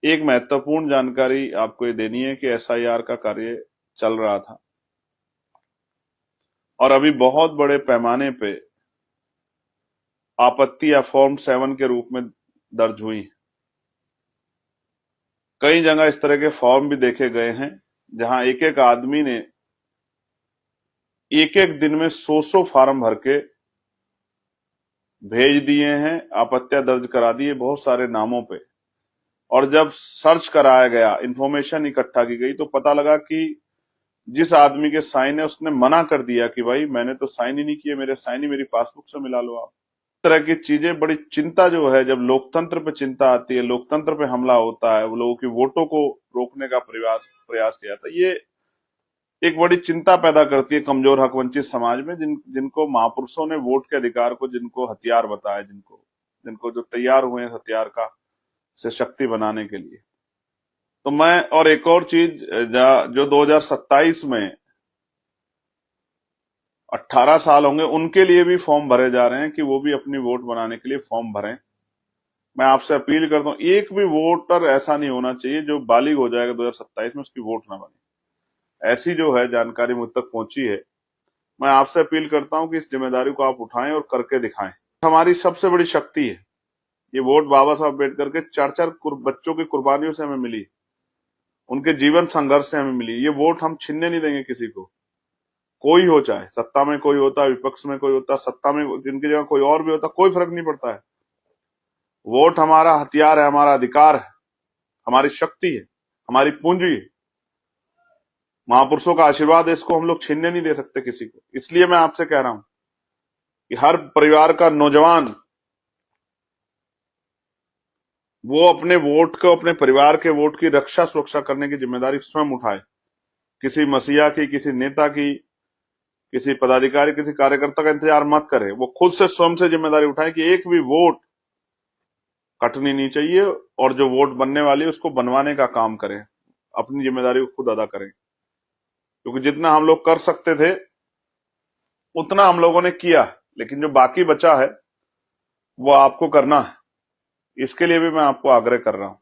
एक महत्वपूर्ण जानकारी आपको ये देनी है कि एसआईआर का कार्य चल रहा था और अभी बहुत बड़े पैमाने पे आपत्ति या फॉर्म 7 के रूप में दर्ज हुई। कई जगह इस तरह के फॉर्म भी देखे गए हैं जहां एक एक आदमी ने एक एक दिन में 100 फार्म भर के भेज दिए हैं, आपत्तियां दर्ज करा दी है बहुत सारे नामों पे। और जब सर्च कराया गया, इंफॉर्मेशन इकट्ठा की गई, तो पता लगा कि जिस आदमी के साइन है उसने मना कर दिया कि भाई मैंने तो साइन ही नहीं किए, मेरे साइन ही मेरी पासबुक से मिला लो आप। इस तरह की चीजें, बड़ी चिंता जो है, जब लोकतंत्र पे चिंता आती है, लोकतंत्र पे हमला होता है, वो लोगों की वोटों को रोकने का प्रयास किया जाता है, ये एक बड़ी चिंता पैदा करती है कमजोर हक वंचित समाज में, जिनको महापुरुषों ने वोट के अधिकार को, जिनको हथियार बताया, जिनको जिनको जो तैयार हुए हैं हथियार का से शक्ति बनाने के लिए। तो मैं, और एक और चीज, जो 2027 में 18 साल होंगे उनके लिए भी फॉर्म भरे जा रहे हैं कि वो भी अपनी वोट बनाने के लिए फॉर्म भरें। मैं आपसे अपील करता हूं, एक भी वोटर ऐसा नहीं होना चाहिए जो बालिग हो जाएगा 2027 में उसकी वोट ना बने। ऐसी जो है जानकारी मुझ तक पहुंची है। मैं आपसे अपील करता हूं कि इस जिम्मेदारी को आप उठाएं और करके दिखाएं। हमारी सबसे बड़ी शक्ति है ये वोट। बाबा साहब अम्बेडकर के 4-4 बच्चों की कुर्बानियों से हमें मिली, उनके जीवन संघर्ष से हमें मिली। ये वोट हम छीनने नहीं देंगे किसी को, कोई हो, चाहे सत्ता में कोई होता, विपक्ष में कोई होता, सत्ता में जिनकी जगह कोई और भी होता, कोई फर्क नहीं पड़ता है। वोट हमारा हथियार है, हमारा अधिकार है, हमारी शक्ति है, हमारी पूंजी है। महापुरुषों का आशीर्वाद है, इसको हम लोग छीनने नहीं दे सकते किसी को। इसलिए मैं आपसे कह रहा हूं कि हर परिवार का नौजवान वो अपने वोट को, अपने परिवार के वोट की रक्षा सुरक्षा करने की जिम्मेदारी स्वयं उठाए। किसी मसीहा की, किसी नेता की, किसी पदाधिकारी, किसी कार्यकर्ता का इंतजार मत करे। वो खुद से, स्वयं से जिम्मेदारी उठाए कि एक भी वोट कटनी नहीं चाहिए, और जो वोट बनने वाली है उसको बनवाने का काम करें, अपनी जिम्मेदारी को खुद अदा करें। क्योंकि जितना हम लोग कर सकते थे उतना हम लोगों ने किया, लेकिन जो बाकी बचा है वो आपको करना है। इसके लिए भी मैं आपको आग्रह कर रहा हूं।